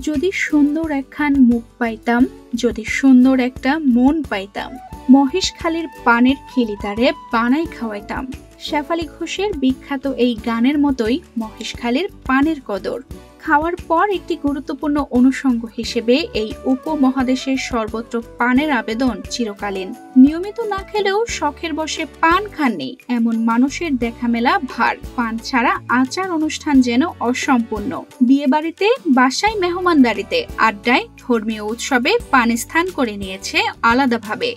যদি সুন্দর একখান মুখ পাইতাম, যদি সুন্দর একটা মন পাইতাম, মহেশখালীর পানের খিলিতারে বানাই খাওয়াইতাম। শেফালী ঘোষের বিখ্যাত এই গানের মতোই মহেশখালীর পানের কদর। খাওয়ার পর একটি গুরুত্বপূর্ণ অনুষঙ্গ হিসেবে এই উপমহাদেশের সর্বত্র পানের আবেদন চিরকালীন। নিয়মিত না খেলেও শখের বশে পান খাননি এমন মানুষের দেখা মেলা ভার। পান ছাড়া আচার অনুষ্ঠান যেন অসম্পূর্ণ। বিয়ে বাড়িতে, বাসায় মেহমানদারিতে, আড্ডায়, ধর্মীয় উৎসবে পান স্থান করে নিয়েছে আলাদাভাবে।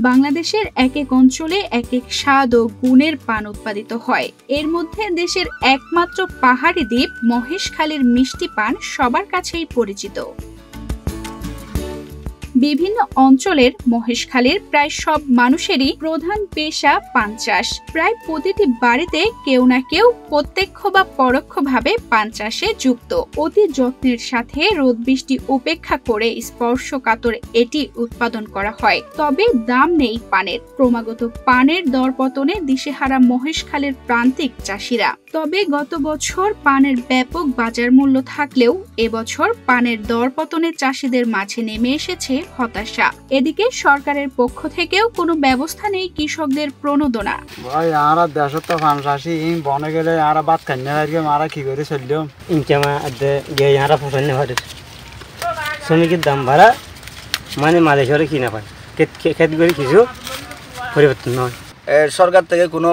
বাংলাদেশের এক এক অঞ্চলে এক এক স্বাদ ও গুণের পান উৎপাদিত হয়। এর মধ্যে দেশের একমাত্র পাহাড়ি দ্বীপ মহেশখালীর মিষ্টি পান সবার কাছেই পরিচিত। বিভিন্ন অঞ্চলের মহেশখালীর প্রায় সব মানুষেরই প্রধান পেশা পান চাষ। প্রায় প্রতিটি বাড়িতে কেউ না কেউ প্রত্যক্ষ বা পরোক্ষভাবে পান চাষে যুক্ত। অতি যত্নের সাথে রোদ বৃষ্টি উপেক্ষা করে স্পর্শকাতর এটি উৎপাদন করা হয়। তবে দাম নেই পানের। ক্রমাগত পানের দরপতনে দিশেহারা মহেশখালীর প্রান্তিক চাষিরা। তবে গত বছর পানের ব্যাপক বাজার মূল্য থাকলেও এবছর পানের দরপতনে চাষিদের মাঝে নেমে এসেছে হতাশা। এদিকে সরকারের পক্ষ থেকেও কোনো ব্যবস্থা নেই কৃষকদের প্রণোদনা। ভাই আমরা দেশত তো পান চাষি বনে গেলে আমরা বাদ খাই না আমরা কি করে চললাম ইনকামা গিয়ে আমরা ফসল নেওয়ার শ্রমিকের দাম ভাড়া মানে মাদেশরে কিনা পায় খেত করে কিছু পরিবর্তন নয়। সরকার থেকে কোনো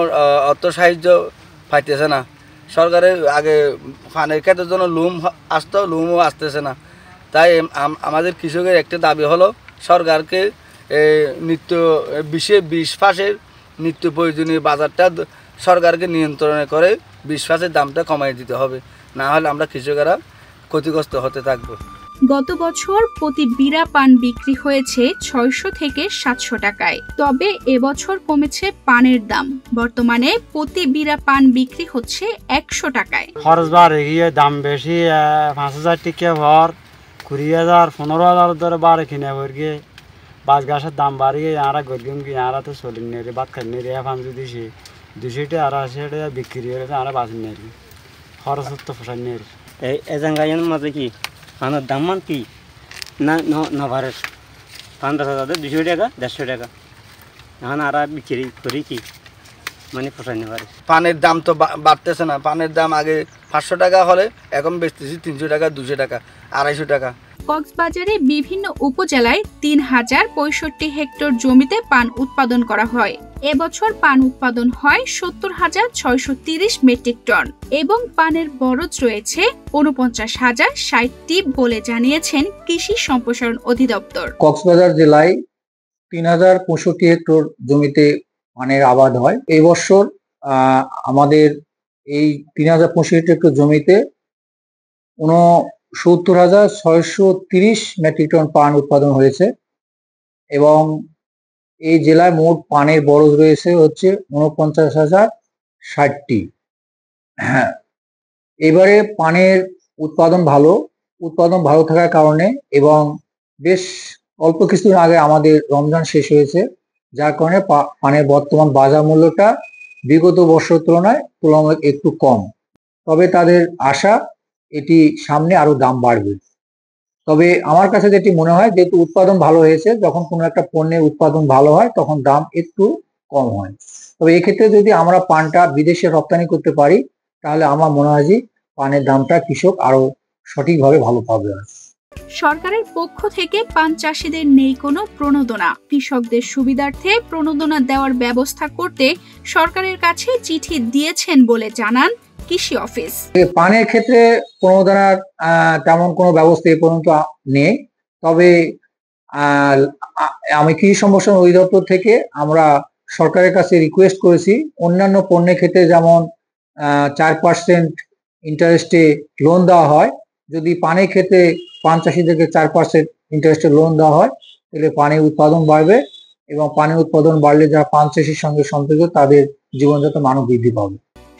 অর্থ সাহায্য পাইতেছে না। সরকারের আগে পানের ক্ষেতের জন্য লুম আসতো, লুমও আসতেছে না। তাই আমাদের কৃষকের একটা দাবি হলো সরকারকে নিত্য বিশ ফাঁসের নিত্য প্রয়োজনীয় বাজারটা সরকারকে নিয়ন্ত্রণে করে 20 ফাঁসের দামটা কমাই দিতে হবে, না হলে আমরা কৃষকেরা ক্ষতিগ্রস্ত হতে থাকবো। গত বছর প্রতি বিড়া পান বিক্রি হয়েছে 600 থেকে 700 টাকায়। তবে এবছর কমেছে পানের দাম। বর্তমানে প্রতি বিড়া পান বিক্রি হচ্ছে 100 টাকায়। খরচ বাড়ে গিয়ে দাম বেশি, 5000 টাকা ভর, 20,000 15,000 ধরে বাড়ে কিনে ভরগে। বাস গাছের দাম বাড়িয়ে আমরা গরিম কি আমরা তো চলিনি নেই, বাদ খাই নেই। এখন যদি 200 টাকা 280 টাকা বিক্রি হলে আমরা বাঁচি নেই, খরচ তো ফসাই নেই। এই এজাঙ্গাইন মাঝে কি পানের দাম মান কি না নভারের 15,000 200 টাকা 150 টাকা এখন আর বিক্রি করি কি মানে ফসাই নেভারে। পানের দাম তো বাড়তেছে না। পানের দাম আগে 500 টাকা হলে এখন বেচতেছি 300 টাকা, 200 টাকা, 250 টাকা। কক্সবাজারে বিভিন্ন উপজেলায় 3065 হেক্টর জমিতে পান উৎপাদন করা হয়। এবছর পান উৎপাদন হয় 70,630 মেট্রিক টন এবং পানের বরজ রয়েছে 49,060টি বলে জানিয়েছেন কৃষি সম্প্রসারণ অধিদপ্তর। কক্সবাজার জেলায় 3065 হেক্টর জমিতে পানের আবাদ হয়। এই বছর আমাদের এই 3065 হেক্টর জমিতে 69,630 মেট্রিক টন পান উৎপাদন হয়েছে এবং এই জেলায় মোট পানের বরজ রয়েছে হচ্ছে 49,060টি। হ্যাঁ, এবারে পানের উৎপাদন ভালো থাকার কারণে এবং বেশ অল্প কিছুদিন আগে আমাদের রমজান শেষ হয়েছে, যার কারণে পানের বর্তমান বাজার মূল্যটা বিগত বছর তুলনায় তুলনামূলক একটু কম। তবে তাদের আশা এটি সামনে আরো দাম বাড়বে। তবে আমার কাছে যেটি মনে হয়, যেহেতু উৎপাদন ভালো হয়েছে, যখন কোনো একটা পণ্যের উৎপাদন ভালো হয় তখন দাম একটু কম হয়। তবে এক্ষেত্রে যদি আমরা পানটা বিদেশে রপ্তানি করতে পারি তাহলে আমার মনে হয় যে পানের দামটা কৃষক আরো সঠিকভাবে ভালো পাবে। সরকারের পক্ষ থেকে পান চাষিদের নেই কোনো প্রণোদনা। কৃষকদের সুবিধার্থে প্রণোদনা দেওয়ার ব্যবস্থা করতে সরকারের কাছে চিঠি দিয়েছেন বলে জানান কৃষি অফিস। পানের ক্ষেত্রে প্রণোদনার তেমন কোনো ব্যবস্থা এ পর্যন্ত নেই। তবে আমি কৃষি সম্প্রসারণ অধিদপ্তর থেকে আমরা সরকারের কাছে রিকোয়েস্ট করেছি, অন্যান্য পণ্যের ক্ষেত্রে যেমন 4% ইন্টারেস্টে লোন দেওয়া হয়, যদি পানের ক্ষেত্রে পান চাষিদেরকে 4% ইন্টারেস্টে লোন দেওয়া হয় তাহলে পানের উৎপাদন বাড়বে এবং পানের উৎপাদন বাড়লে যারা পান চাষির সঙ্গে সম্পৃক্ত তাদের জীবনযাত্রার মান বৃদ্ধি পাবে।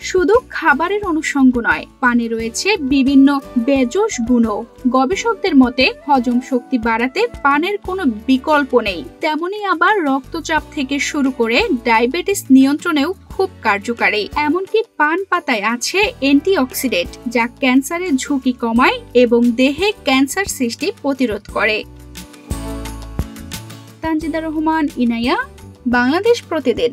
শুধু খাবারের অনুষঙ্গ নয়, পানে রয়েছে বিভিন্ন বেজোশ গুণও। গবেষকদের মতে হজম শক্তি বাড়াতে পানের কোনো বিকল্প নেই। তেমনি আবার রক্তচাপ থেকে শুরু করে ডায়াবেটিস নিয়ন্ত্রণেও খুব কার্যকারী। এমনকি পান পাতায় আছে অ্যান্টিঅক্সিডেন্ট, যা ক্যান্সারের ঝুঁকি কমায় এবং দেহে ক্যান্সার সৃষ্টি প্রতিরোধ করে। তানজিদা রহমান, ইনায়া, বাংলাদেশ প্রতিদিন।